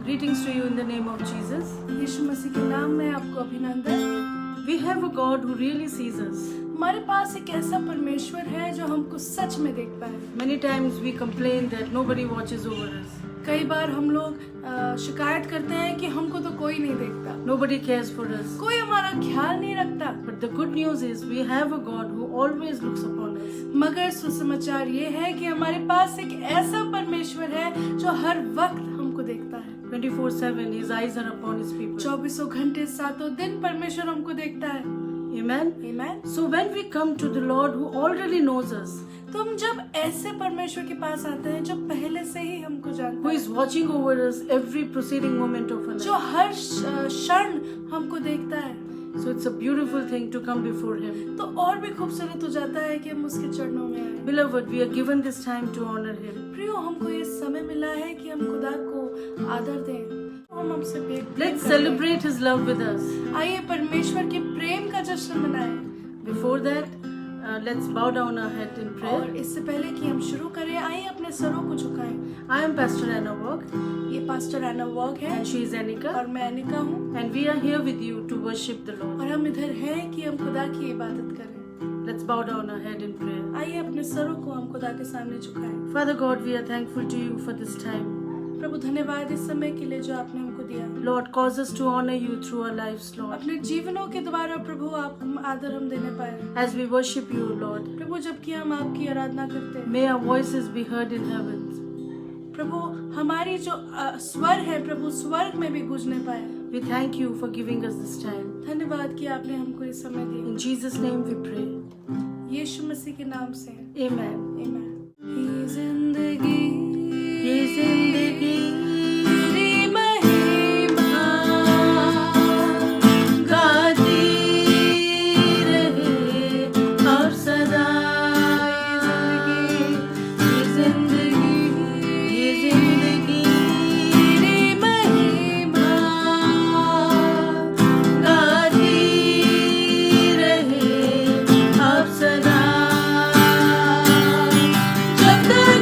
Greetings to you in the name of Jesus. यीशु मसीह के नाम में आपको अभिनंदन। We have a God who really sees us. हमारे पास एक ऐसा परमेश्वर है जो हमको सच में देखता है। Many times we complain that nobody watches over us. कई बार हम लोग शिकायत करते हैं कि हमको तो कोई नहीं देखता, Nobody cares for us. कोई हमारा ख्याल नहीं रखता। But the good news is we have a God who always looks upon us. मगर सुसमाचार ये है कि हमारे पास एक ऐसा परमेश्वर है जो हर वक्त हमको देखता है। 24/7 His eyes are upon His people. 24 घंटे 7 दिन परमेश्वर हमको देखता है। Amen. आमीन। So when we come to the Lord who already knows us, तो हम जब ऐसे परमेश्वर के पास आते हैं जो पहले से ही हमको जानता who है, is watching over us every proceeding moment of our जो life. हर क्षण हमको देखता है, So it's a beautiful thing to come before Him. तो और भी खूबसूरत हो जाता है कि हम उसके चरणों में आए। Beloved, we are given this time to honor Him. प्रियो, हमको ये समय मिला है कि हम खुदा को आदर दें। हम हमसे Let's celebrate His love with us. आइए परमेश्वर के प्रेम का जश्न मनाएं। Before that, let's bow down our head in prayer. और इससे पहले कि हम शुरू करें, आइए अपने सरों को झुकाएं। I am Pastor Anna Wog ये पास्टर एना वर्ग है and she is Anika, और मैं अनिका हूँ, and we are here with you to worship the Lord. और हम इधर हैं कि हम खुदा की इबादत करें। Let's bow down our head in prayer. आइए अपने सरों को हम खुदा के सामने झुकाएं। Father God, we are thankful to you for this time. प्रभु, धन्यवाद इस समय के लिए जो आपने हमको दिया। Lord, cause us to honor you through our lives, Lord. अपने जीवनों के द्वारा प्रभु आपको आदर हम देने पाए। As we worship you, Lord, प्रभु, जबकि हम आपकी आराधना करते हैं, may our voices be heard in heavens. प्रभु हमारी जो स्वर है प्रभु स्वर्ग में भी गूंजने पाए। We thank you for giving us this time. धन्यवाद कि आपने हमको ये समय दिया। In Jesus' name we pray. यीशु मसीह के नाम से Amen. आमीन। ये जिंदगी ये जिंदगी तेरी महिमा गाती रहे और सदा। ये जिंदगी तेरी महिमा गाती रहे और सदा। जब तक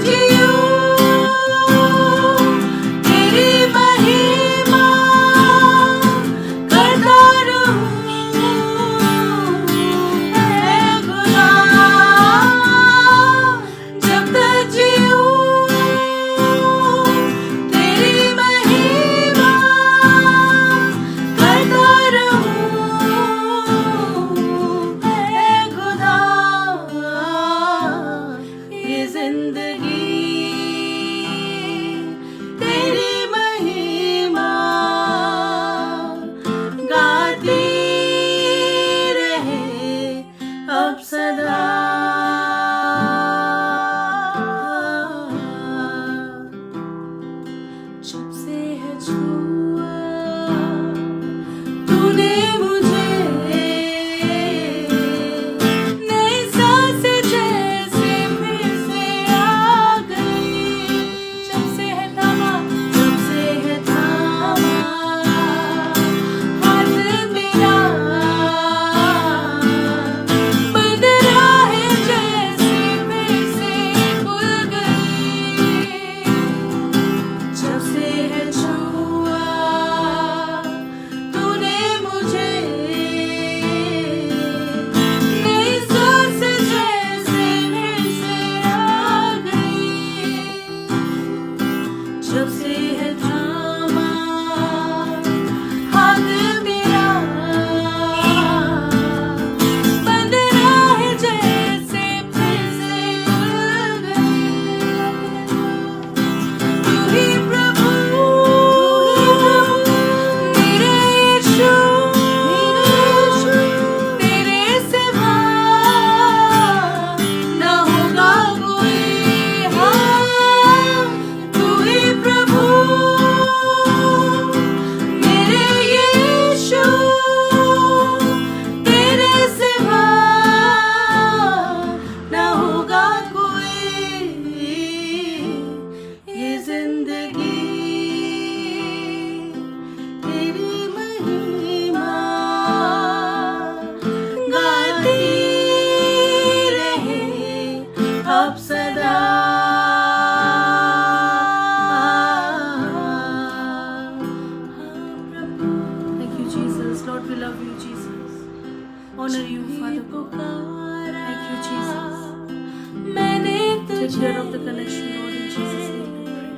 Cheer up the connection, Lord, in Jesus' name we pray.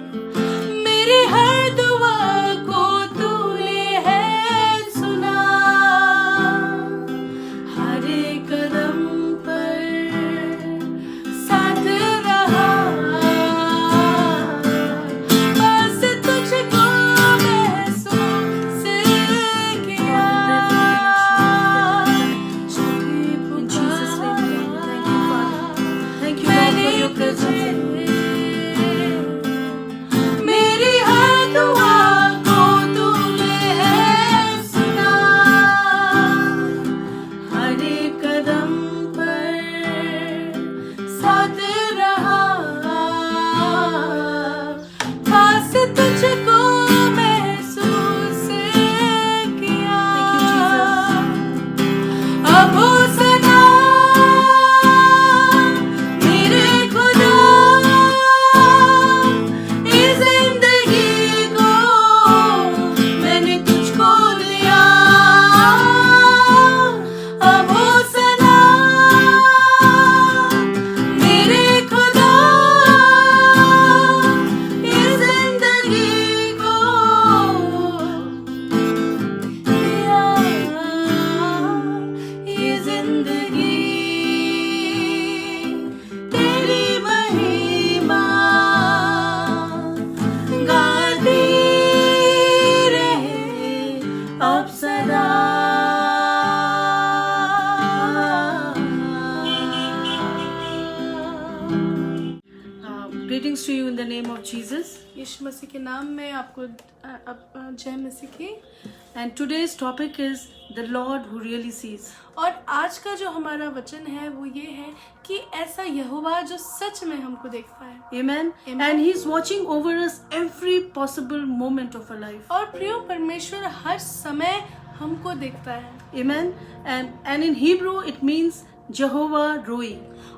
मेरी हर दुआ को तूने है सुना, हर एक कदम पर साथ रहा, बस तुझको महसूस किया, छुपी In Jesus' name, पुकार thank you, Father. Thank you, Lord, for your presence. मेरी हर दुआ को तूने है सुना, हर एक कदम पर साथ रहा, पास तुझको महसूस किया। अब हुस्ना मेरे खुदा, इस जिंदगी को मैंने तुझको दिया। अब हुस्ना मेरे खुदा, इस जिंदगी को दिया। ये जिंदगी तेरी महिमा गाती रहे अब सदा। Greetings to you in the name of Jesus. यीशु मसीह के नाम में आपको जय मसीह की। And today's topic is the Lord who really sees. और आज का जो हमारा वचन है वो ये है कि ऐसा यहोवा जो सच में हमको देखता है। Amen. Amen. And He's watching over us every possible moment of our life. और प्रियो परमेश्वर हर समय हमको देखता है। Amen. And in Hebrew it means Jehovah Roi.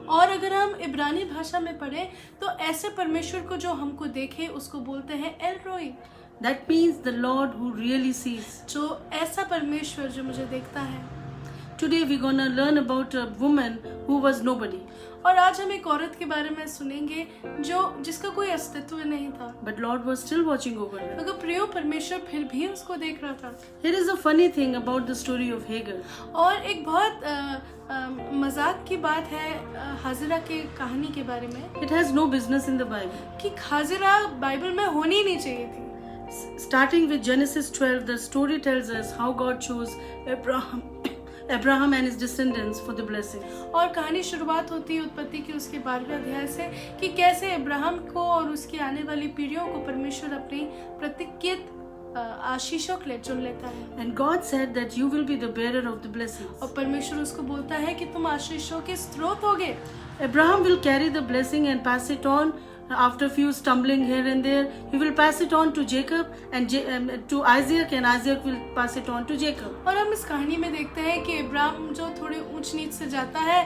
और अगर हम इब्रानी भाषा में पढ़ें तो ऐसे परमेश्वर को जो हमको देखे उसको बोलते हैं एल रोई, That means the Lord who really sees. जो ऐसा परमेश्वर जो मुझे देखता है। Today we're gonna learn about a woman who was nobody, और आज हम एक औरत के बारे में सुनेंगे जो जिसका कोई अस्तित्व नहीं था, but Lord was still watching over her. मगर प्रियो परमेश्वर फिर भी उसको देख रहा था। Here is a funny thing about the story of Hagar. और एक बहुत मजाक की बात है हाजिरा की कहानी के बारे में It has no business in the Bible. कि हाजिरा बाइबल में होनी ही नहीं चाहिए थी। Starting with Genesis 12, the story tells us how God chose Abraham and his descendants for the blessing. और कहानी शुरुआत होती है उत्पत्ति की उसके 12वें अध्याय से कि कैसे अब्राहम को और उसकी आने वाली पीढ़ियों को परमेश्वर अपनी प्रतिज्ञित आशीषों के लिए चुन लेता है। And God said that you will be the bearer of the blessings. और परमेश्वर उसको बोलता है कि तुम आशीषों के स्रोत होगे। Abraham will carry the blessing and pass it on. After a few stumbling here and there, he will pass it on to Jacob and to Isaac, and Isaac will pass it on to Jacob. और हम इस कहानी में देखते हैं कि इब्राहिम जो थोड़े ऊंच नीच से जाता है,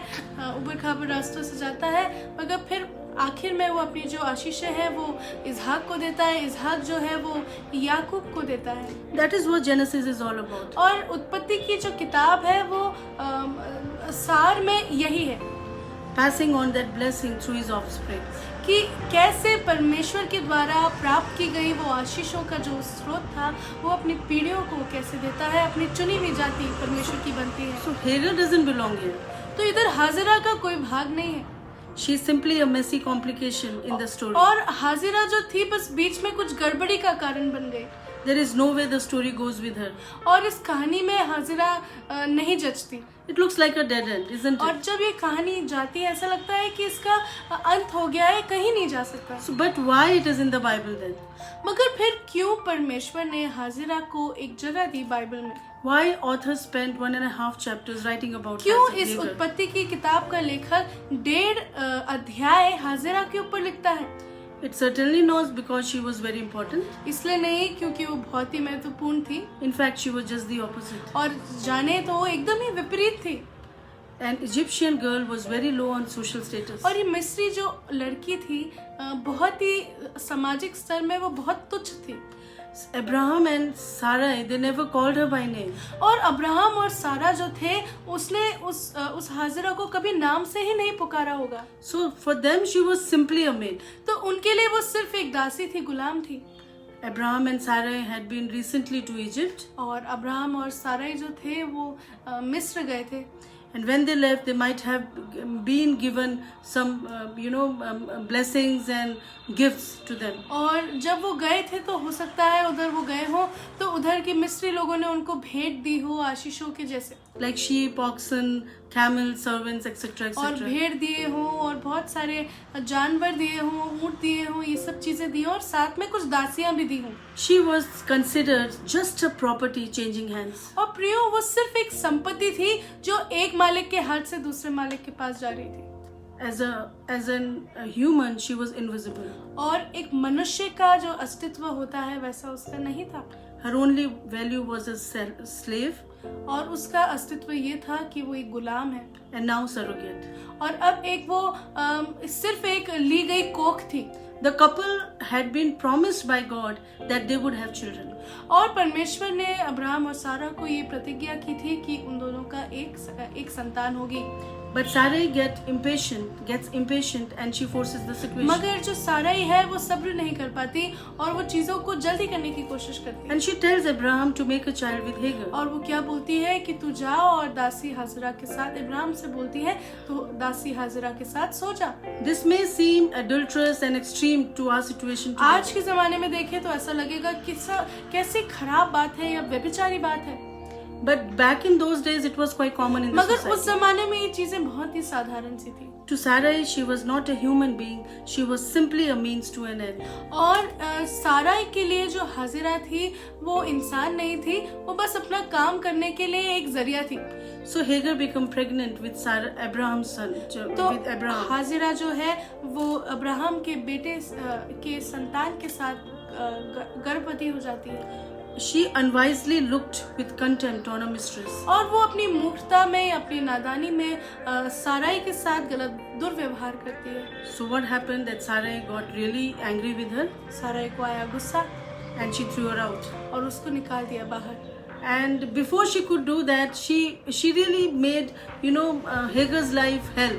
उबड़ खाबड़ रास्तों से जाता है, मगर फिर आखिर में वो अपनी जो आशीष है वो इसहाक को देता है, इसहाक जो है वो याकूब को देता है। That is what Genesis is all about. और उत्पत्ति की जो किताब है वो सार में यही है Passing on that blessing through his offspring. कि कैसे परमेश्वर के द्वारा प्राप्त की गई वो आशीषों का जो स्रोत था वो अपनी पीढ़ियों को कैसे देता है, अपनी चुनी हुई जाति परमेश्वर की बनती है। So Hagar doesn't belong here. तो इधर हाजिरा का कोई भाग नहीं है। She is simply a messy complication in the story. और हाजिरा जो थी बस बीच में कुछ गड़बड़ी का कारण बन गई। There is no way the story goes with her. और इस कहानी में हाजिरा नहीं जचती। It looks like a dead end, isn't और it? जब ये कहानी जाती है ऐसा लगता है कि इसका अंत हो गया है, कहीं नहीं जा सकता। So, but why it is in the Bible then? मगर फिर क्यों परमेश्वर ने हाजिरा को एक जगह दी बाइबल में? Why authors spent 1.5 chapters writing about क्यों Hagar? इस उत्पत्ति की किताब का लेखक 1.5 अध्याय हाजिरा के ऊपर लिखता है? It certainly not because she was very important. इसलिए नहीं क्योंकि वो बहुत ही महत्वपूर्ण थी, In fact, she was just the opposite. और जाने तो वो एकदम ही विपरीत थी। An Egyptian girl was very low on social status. और ये मिस्री जो लड़की थी बहुत ही सामाजिक स्तर में वो बहुत तुच्छ थी। Abraham and Sarai, they never called her by name. और अब्राहम और सारा जो थे उसने उस हाजिरा को कभी नाम से ही नहीं पुकारा होगा. So for them, she was simply a maid. तो उनके लिए वो सिर्फ एक दासी थी, गुलाम थी. Abraham and Sarai had been recently to Egypt. और अब्राहम और साराई जो थे वो मिस्र गए थे. And when they left, they might have been given some, blessings and gifts to them. और जब वो गए थे तो हो सकता है उधर वो गए हो तो उधर के मिस्री लोगों ने उनको भेंट दी हो आशीषों के जैसे. Like sheep, oxen, camels, servants, etc. और etc. भेड़ दिए हो और बहुत सारे जानवर दिए हो, ऊँट दिए हो, ये सब चीजें दी हो और साथ में कुछ दासियां भी दी हो. She was considered just a property changing hands. और प्रियो वो सिर्फ एक संपत्ति थी जो एक मालिक के हाथ से दूसरे मालिक के पास जा रही थी. As a human, she was invisible. और एक मनुष्य का जो अस्तित्व होता है वैसा उसका नहीं था. Her only value was a slave. और उसका अस्तित्व ये था कि वो एक गुलाम है. And now surrogate. और अब एक वो सिर्फ एक ली गई कोख थी. The couple had been promised by God that they would have children. और परमेश्वर ने अब्राहम और सारा को ये प्रतिज्ञा की थी कि उन दोनों का एक संतान होगी. But Sarai gets impatient and she forces the situation. मगर जो साराई है वो सब्र नहीं कर पाती और वो चीजों को जल्दी करने की कोशिश करती है. And she tells Abraham to make a child with Hagar. और वो क्या बोलती है कि तू जा और दासी हाजिरा के साथ, इब्राहिम से बोलती है तो दासी हाजिरा के साथ सो जा. This may seem adulterous and extreme to our situation today. आज के जमाने में देखें तो ऐसा लगेगा कि कैसी खराब बात है या व्यभिचारी बात है. But back in those days, it was quite common in the मगर society. उस जमाने में ये चीजें बहुत ही साधारण सी थी. To Sarai, she was not a human being. She was simply a means to an end. और साराई के लिए जो हाजिरा थी वो इंसान नहीं थी, वो बस अपना काम करने के लिए एक जरिया थी. So Hagar became pregnant with Abraham's son. तो with Abraham. हाजिरा जो है वो अब्राहम के बेटे के संतान के साथ गर्भवती हो जाती है. She unwisely looked with contempt on her mistress. और वो अपनी मूर्खता में, अपनी नादानी में साराई के साथ गलत दुर्व्यवहार करती है. So what happened that Sarai got really angry with her साराई को आया गुस्सा and she threw her out. और उसको निकाल दिया बाहर. And before she could do that, she really made Hagar's life hell.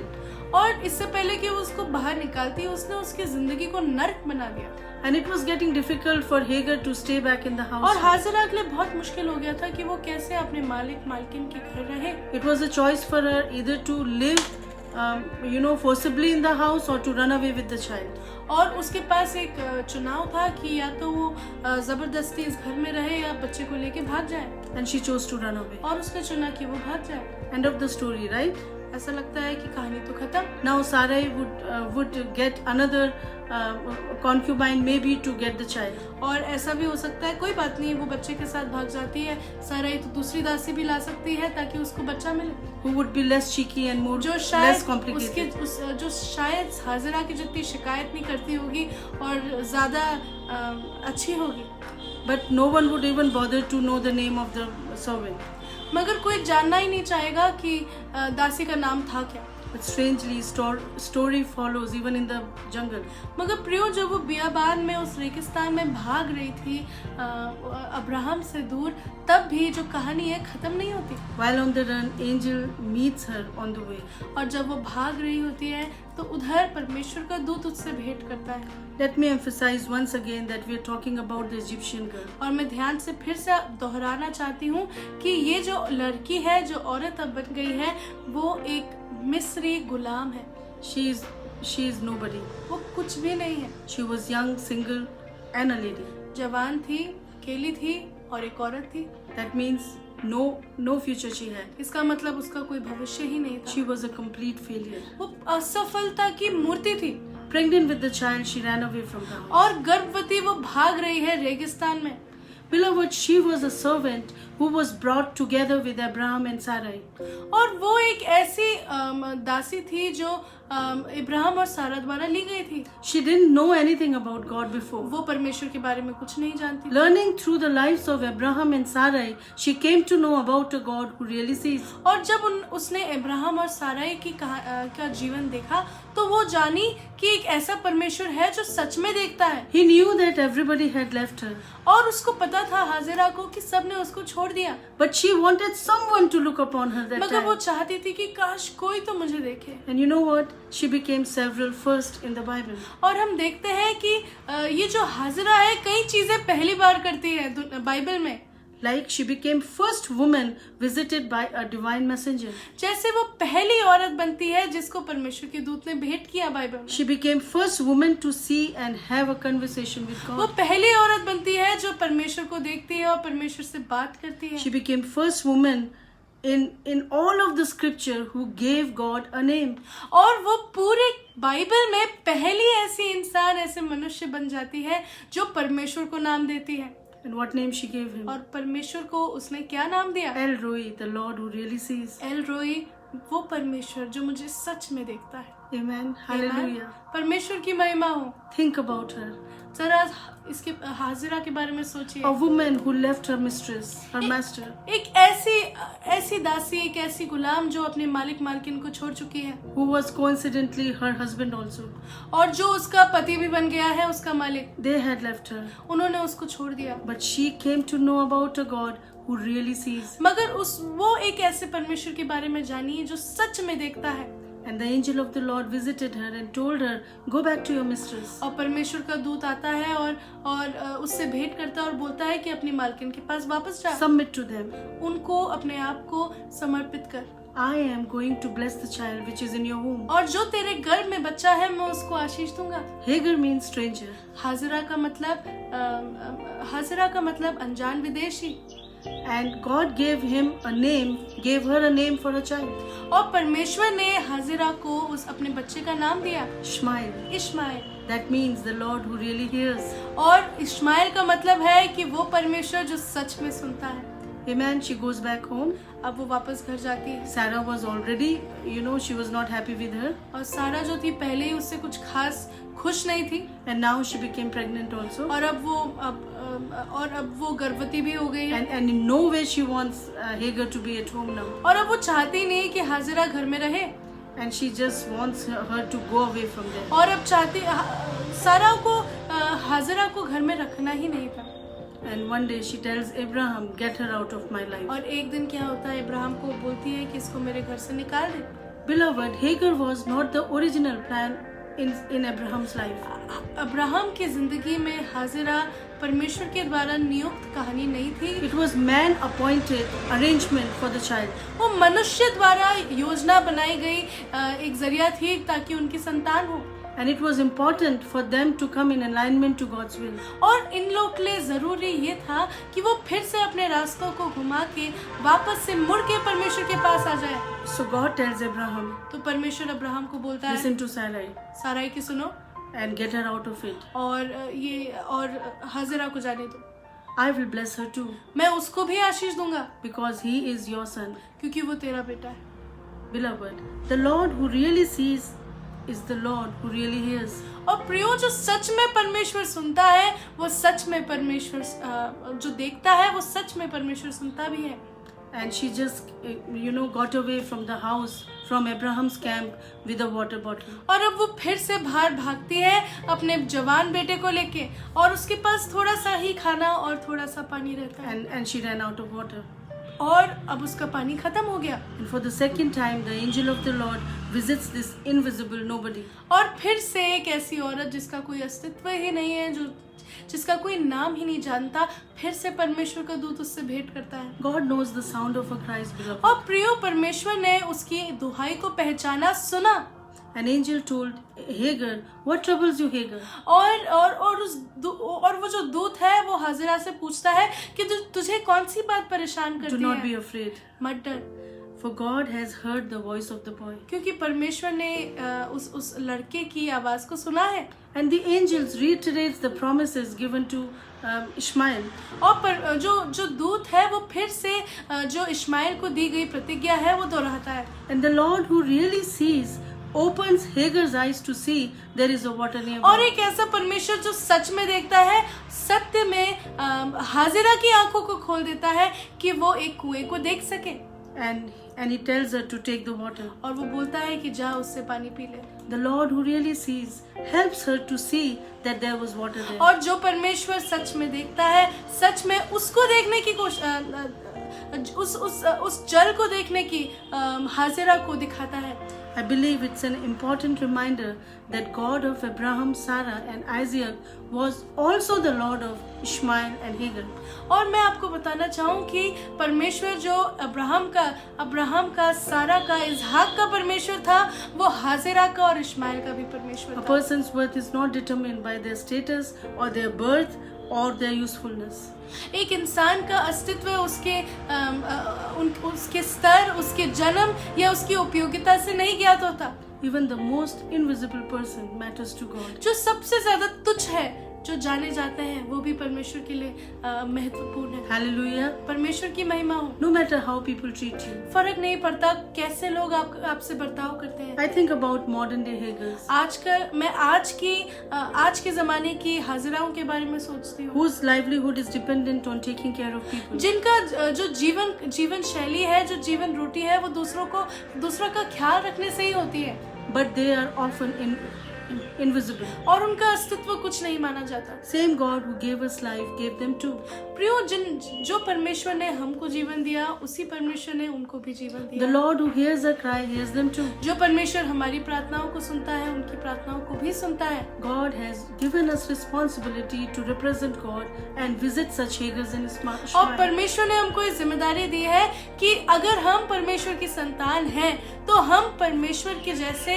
और इससे पहले कि वो उसको बाहर निकालती, उसने उसकी जिंदगी को नर्क बना दिया. And it was getting difficult for Hagar to stay back in the house. और हाजिरा के लिए बहुत मुश्किल हो गया था कि वो कैसे अपने मालिक मालकिन के घर रहे. It was a choice for her either to live, forcibly in the house or to run away with the child. और उसके पास एक चुनाव था कि या तो वो जबरदस्ती इस घर में रहे या बच्चे को लेके भाग जाए. And she chose to run away. और उसने चुना कि वो भाग जाए. End of the story, right? ऐसा लगता है कि कहानी तो खत्म. Now Sarai would get another concubine maybe to get the child. और ऐसा भी हो सकता है, कोई बात नहीं, वो बच्चे के साथ भाग जाती है. साराई तो दूसरी दासी भी ला सकती है ताकि उसको बच्चा मिले. Who would be less cheeky and more जो less शायद complicated. जो शायद हाजिरा की जितनी शिकायत नहीं करती होगी और ज्यादा अच्छी होगी. But no one would even bother to know the name of the servant. मगर कोई जानना ही नहीं चाहेगा कि दासी का नाम था क्या. But strangely, story follows even in the jungle. मगर प्रियो जब वो बियाबान में उस रेगिस्तान में भाग रही थी अब्राहम से दूर, तब भी जो कहानी है खत्म नहीं होती. While on the run, angel meets her on the way. और जब वो भाग रही होती है तो उधर परमेश्वर का दूत उससे भेंट करता है. Let me emphasize once again that we are talking about the Egyptian girl. और मैं ध्यान से फिर से दोहराना चाहती हूँ कि ये जो लड़की है, जो औरत अब बन गई है, वो एक मिस्री गुलाम है. She is nobody. वो कुछ भी नहीं है. She was young, single, and a lady. जवान थी, अकेली थी और एक औरत थी. That means no future she had. इसका मतलब उसका कोई भविष्य ही नहीं था. She was a complete failure. वो असफलता की मूर्ति थी. Pregnant with the child, she ran away from the house. और गर्भवती वो भाग रही है रेगिस्तान में. Beloved, she was a servant who was brought together with Abraham and Sarai. और वो एक ऐसी दासी थी जो इब्राहिम और सारा द्वारा ली गई थी। She didn't know anything about God before. वो परमेश्वर के बारे में कुछ नहीं जानती थी। Learning through the lives of Abraham and Sarai, she came to know about a God who really sees. और जब उसने इब्राहिम और साराई का जीवन देखा तो वो जानी कि एक ऐसा परमेश्वर है जो सच में देखता है। He knew that everybody had left her, और उसको पता था हाजिरा को कि सबने उसको छोड़ दिया, but she wanted someone to look upon her that मगर वो time. चाहती थी कि काश कोई तो मुझे देखे। And you know what? She became several first in the Bible. और हम देखते हैं कि ये जो हाजिरा है कई चीजें पहली बार करती है बाइबल में। Like she became first woman visited by a divine messenger. जैसे वो पहली औरत बनती है जिसको परमेश्वर के दूत ने भेंट किया बाइबल में। She became first woman to see and have a conversation with वो God. पहली औरत बनती है जो परमेश्वर को देखती है और परमेश्वर से बात करती है। She became first woman in all of the scripture who gave God a name. और वो पूरे बाइबल में पहली ऐसी इंसान, ऐसे मनुष्य बन जाती है जो परमेश्वर को नाम देती है। And what name she gave him? और परमेश्वर को उसने क्या नाम दिया? El Roi, the Lord who really sees. L रोई, वो परमेश्वर जो मुझे सच में देखता है। Amen. Hallelujah. परमेश्वर की महिमा हो। Think about her. जरा इसके हाजिरा के बारे में सोचिए। A woman who left her mistress, her master. एक ऐसी दासी, एक ऐसी गुलाम जो अपने मालिक मालकिन को छोड़ चुकी है, Who was coincidentally her husband also. और जो उसका पति भी बन गया है, उसका मालिक, They had left her. उन्होंने उसको छोड़ दिया। But she came to know about a God who really sees. मगर वो एक ऐसे परमेश्वर के बारे में जानी जो सच में देखता है। And the angel of the Lord visited her and told her, go back to your mistress. और परमेश्वर का दूत आता है और उससे भेंट करता है और बोलता है कि अपनी मालकिन के पास वापस जा, Submit to them. उनको अपने आप को समर्पित कर, I am going to bless the child which is in your womb. और जो तेरे गर्भ में बच्चा है मैं उसको आशीष दूंगा। Hagar means stranger. हाजिरा का मतलब अनजान विदेशी। And God gave gave her a name for a child. और परमेश्वर ने हाजिरा को अपने बच्चे का नाम दिया Ishmael. Ishmael. That means the Lord who really hears. और इश्माइल का मतलब है कि वो परमेश्वर जो सच में सुनता है। Amen. She goes back home. अब वो वापस घर जाती है। Sarah was already, she was not happy with her. और सारा जो थी पहले ही उससे कुछ खास खुश नहीं थी, And now she became pregnant also. और अब वो गर्भवती भी हो गई है। And in no way she wants Hagar to be at home now. और अब वो चाहती नहीं कि हाजिरा घर में रहे, And she just wants her to go away from there. और अब सारा को हाजिरा को घर में रखना ही नहीं था। And one day she tells Abraham, get her out of my life. और एक दिन क्या होता है, इब्राहिम को बोलती है कि इसको मेरे घर से निकाल दे। Beloved, Hagar was not the original plan in Abraham's life. Abraham की जिंदगी में हाजिरा परमेश्वर के द्वारा नियुक्त कहानी नहीं थी। It was man appointed arrangement for the child. वो मनुष्य द्वारा योजना बनाई गई एक जरिया थी ताकि उनकी संतान हो। And it was important for them to come in alignment to God's will. और इन लोग के लिए जरूरी ये था कि वो फिर से अपने रास्तों को घुमा के वापस से मुड़ के परमेश्वर के पास आ जाए। So God tells Abraham, तो परमेश्वर अब्राहम को बोलता है, listen to Sarai साराई की सुनो and get her out of it. और हाजिरा को जाने दो, I will bless her too मैं उसको भी आशीष दूंगा because he is your son. क्योंकि वो तेरा बेटा है। Beloved, the Lord who really sees is the Lord who really hears. और प्रियो, जो सच में परमेश्वर सुनता है वो सच में परमेश्वर जो देखता है वो सच में परमेश्वर सुनता भी है। And she just got away from the house, from Abraham's camp with a water bottle. और अब वो फिर से बाहर भागती है अपने जवान बेटे को लेके, और उसके पास थोड़ा सा ही खाना और थोड़ा सा पानी रहता है, And she ran out of water. और अब उसका पानी खत्म हो गया। And for the second time, the angel of the Lord visits this invisible nobody. और फिर से एक ऐसी औरत जिसका कोई अस्तित्व ही नहीं है, जिसका कोई नाम ही नहीं जानता, फिर से परमेश्वर का दूत उससे भेंट करता है। God knows the sound of her cries, beloved. और प्रियो, परमेश्वर ने उसकी दुहाई को पहचाना, सुना। An angel told Hagar, what troubles you, Hagar? और वो जो दूत है वो हाजिरा से पूछता है कि तुझे कौन सी बात परेशान Do करती not be है, afraid, मत डर, For God has heard the voice of the boy. क्योंकि परमेश्वर ने उस लड़के की आवाज को सुना है। And the angels reiterates the promises given to Ishmael. और पर जो दूत है वो फिर से जो इश्माइल को दी गई प्रतिज्ञा है वो दोहराता है। And the Lord who really sees opens Hagar's eyes to see there is a water nearby. और एक ऐसा परमेश्वर जो सच में देखता है, सत्य में हाजिरा की आंखों को खोल देता है कि वो एक कुएं को देख सके। And he tells her to take the water. और वो बोलता है कि जा उससे पानी पी ले। The Lord who really sees helps her to see that there was water there. और जो परमेश्वर सच में देखता है, सच में उसको देखने की कोशिश उस जल को देखने की हाजिरा को दिखाता है। I believe it's an important reminder that God of Abraham, Sarah and Isaac was also the Lord of Ishmael and Hagar. और मैं आपको बताना चाहूँ कि परमेश्वर जो अब्राहम का, सारा का, इसहाक का परमेश्वर था, वो हाजिरा का और इश्माइल का भी परमेश्वर A था। person's worth is not determined by their status or their birth or their usefulness. एक इंसान का अस्तित्व उसके स्तर, उसके जन्म या उसकी उपयोगिता से नहीं ज्ञात होता। Even the most invisible person matters to God. जो सबसे ज्यादा तुच्छ है, जो जाने जाते हैं, वो भी परमेश्वर के लिए महत्वपूर्ण है। Hallelujah. परमेश्वर की महिमा हो। No matter how people treat you. फर्क नहीं पड़ता कैसे लोग आपसे बर्ताव करते हैं। I think about modern day Hagars. मैं आज के जमाने की हाजिराओं के बारे में सोचती हूँ, Whose livelihood is dependent on taking care of people. जिनका जो जीवन शैली है, जो जीवन रोटी है, वो दूसरों का ख्याल रखने से ही होती है। But they are often invisible. और उनका अस्तित्व कुछ नहीं माना जाता। Same God who gave us life gave them too. प्रियो, जो परमेश्वर ने हमको जीवन दिया, उसी परमेश्वर ने उनको भी जीवन The दिया। Lord who hears our cry hears them too. जो परमेश्वर हमारी प्रार्थनाओं को सुनता है, उनकी प्रार्थनाओं को भी सुनता है। God has given us responsibility to represent God and visit such Hagars and और Ishmael. परमेश्वर ने हमको ये जिम्मेदारी दी है कि अगर हम परमेश्वर की संतान हैं, तो हम परमेश्वर के जैसे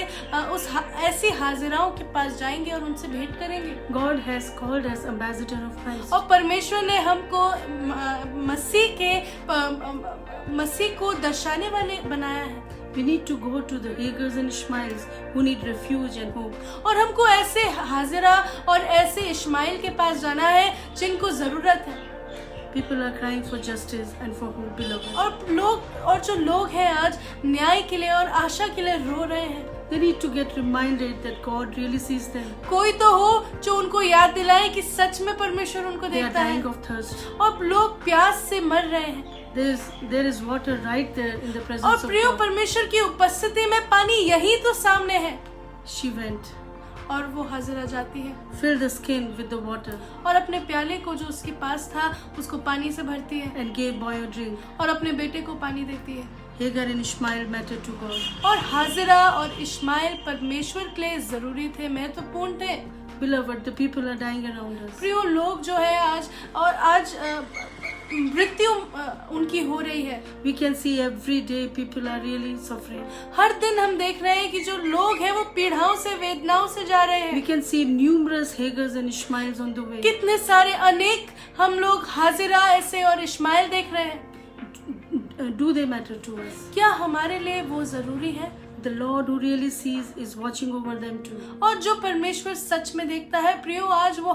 ऐसी हाजिराओं के पास जाएंगे और उनसे भेंट करेंगे। God has called us ambassador of Christ. और परमेश्वर ने हमको मसीह को दर्शाने वाले बनाया है। We need to go to the Hagars and Ishmaels who need refuge and hope. और हमको ऐसे हाजिरा और ऐसे इश्माइल के पास जाना है जिनको जरूरत है। People are crying for justice and for hope, beloved. और जो लोग हैं आज न्याय के लिए और आशा के लिए रो रहे हैं। They need to get reminded that God really sees them. कोई तो हो जो उनको याद दिलाए कि सच में परमेश्वर उनको They are देखता है। dying of thirst. और लोग प्यास से मर रहे हैं। There is water right there in the और presence of प्रियो, God. परमेश्वर की उपस्थिति में पानी यही तो सामने है। She went, और वो हाजिरा जाती है filled the skin with the water, और अपने प्याले को जो उसके पास था उसको पानी से भरती है and gave boy a drink. और अपने बेटे को पानी देती है। Hagar and Ishmael mattered to God. और हाजिरा और इश्माइल परमेश्वर के लिए जरूरी थे, महत्वपूर्ण थे। Beloved, the people are dying around us. प्रियो, लोग जो है आज मृत्यु उनकी हो रही है। We can see every day people are really suffering. हर दिन हम देख रहे हैं कि जो लोग हैं वो पीड़ाओं से, वेदनाओं से जा रहे We हैं। can see numerous Hagars and Ishmaels on the way. कितने सारे अनेक हम लोग हाजिरा ऐसे और इश्माइल देख रहे हैं। Do they matter to us? क्या हमारे लिए वो जरूरी है? The Lord who really sees is watching over them too. और जो परमेश्वर सच में देखता है, प्रियो, आज वो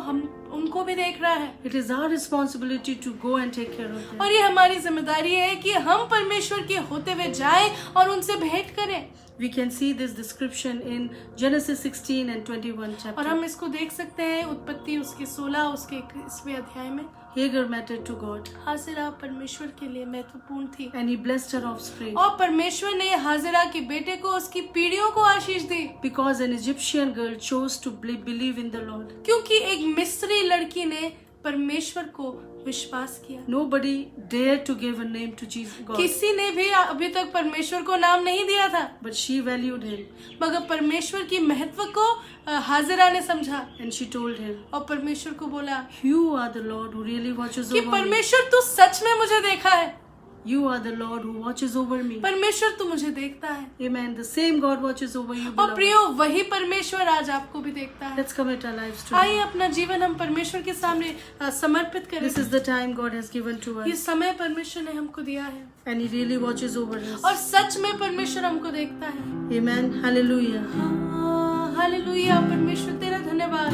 उनको भी देख रहा है। It is our responsibility to go and take care of them. और ये हमारी जिम्मेदारी है कि हम परमेश्वर के होते हुए जाएं और उनसे भेंट करें। We can see this description in Genesis 16 and 21 और chapter. हम इसको देख सकते हैं उत्पत्ति उसके 16 उसके 21वें अध्याय में। Hagar mattered to God, हाजिरा परमेश्वर के लिए महत्वपूर्ण थी and He blessed her offspring. और परमेश्वर ने हाजिरा के बेटे को, उसकी पीढ़ियों को आशीष दी, Because an Egyptian girl chose to believe in the Lord. क्योंकि एक मिस्री लड़की ने परमेश्वर को विश्वास किया। Nobody dared to give a name to Jesus, God, किसी ने भी अभी तक परमेश्वर को नाम नहीं दिया था, but she valued Him, मगर परमेश्वर की महत्व को हाजिरा ने समझा and she told him, और परमेश्वर को बोला "You are the Lord who really watches कि over me." परमेश्वर, तू सच में मुझे देखा है। You are the Lord who watches over me. परमेश्वर तू मुझे देखता है। Amen. The same God watches over you, और beloved. प्रियो वही परमेश्वर आज आपको भी देखता है। Let's commit our lives to आइए Him. अपना जीवन हम परमेश्वर के सामने समर्पित करें। This is the time God has given to ये us. समय परमेश्वर ने हमको दिया है And He really watches over us. और सच में परमेश्वर हमको देखता है। Amen. Hallelujah. हालेलुया, परमेश्वर तेरा धन्यवाद।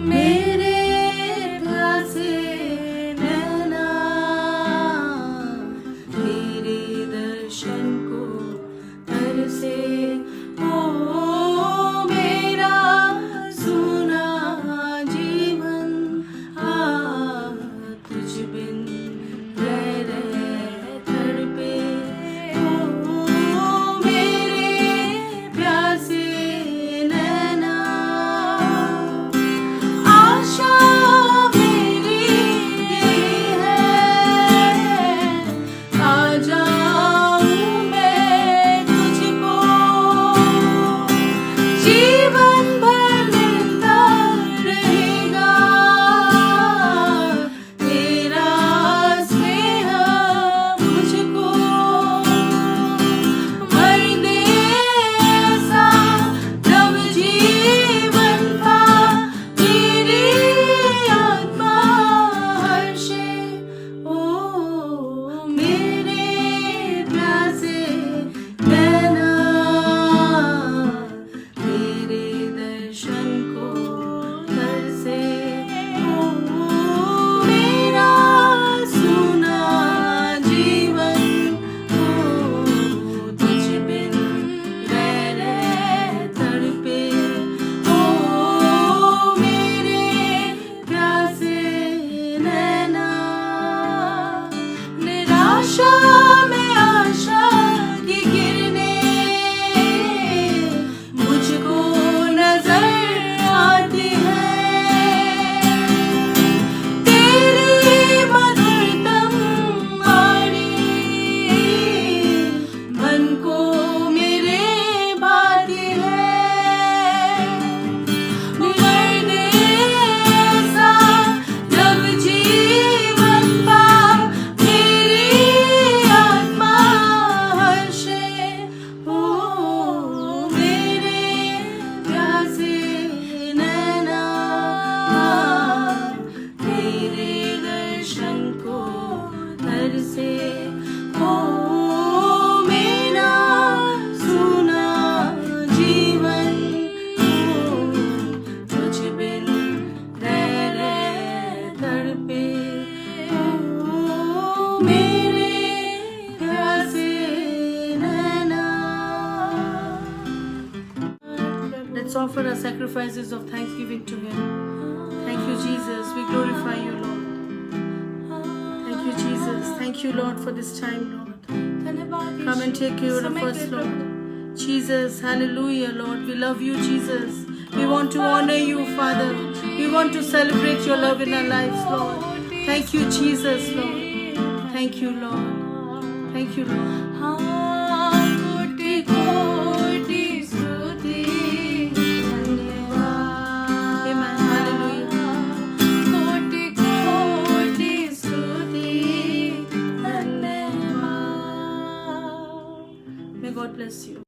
मेरे प्यासे नैना तेरे दर्शन को तरसे, ओ मेरा सूना जीवन तुझ बिन रह तड़पे, ओ मेरे प्यासे नैना। आशा मेरी ये है, आ जाऊं मैं तुझको, जीवन भर मिलता रहेगा तेरा स्नेह मुझको। मरने सा जब जीवन पा, मेरी आत्मा हर्षे, ओ मेरे प्यासे नैना तेरे दर्शन को तरसे, ओ मेरा सूना जीवन तुझ बिन रह तड़पे, ओ मेरे प्यासे नैना। निराशा में आशा की किरणें मुझको नजर आती है, तेरी मधुरतम वाणी मन को मेरे भाती है। मरने सा जब जीवन पा, मेरी आत्मा हर्षे, ओ मेरे प्यासे नैना तेरे दर्शन को तरसे, ओ मेरा सूना जीवन तुझ बिन रह तड़पे, ओ मेरे प्यासे नैना। Let's offer our sacrifices of thanksgiving to Him. Thank you, Jesus. We glorify you, Lord. Thank you, Jesus. Thank you, Lord, for this time, Lord. धन्यवाद Come and take care of समय us, के Lord. Prabhu. Jesus, hallelujah, Lord. We love you, Jesus. We want to honor you, Father. We want to celebrate your love in our lives, Lord. Thank you, Jesus, Lord. Thank you, Lord. Thank you, Lord. कोटि कोटि स्तुति धन्यवाद। Amen. Hallelujah. कोटि कोटि स्तुति धन्यवाद। May God bless you.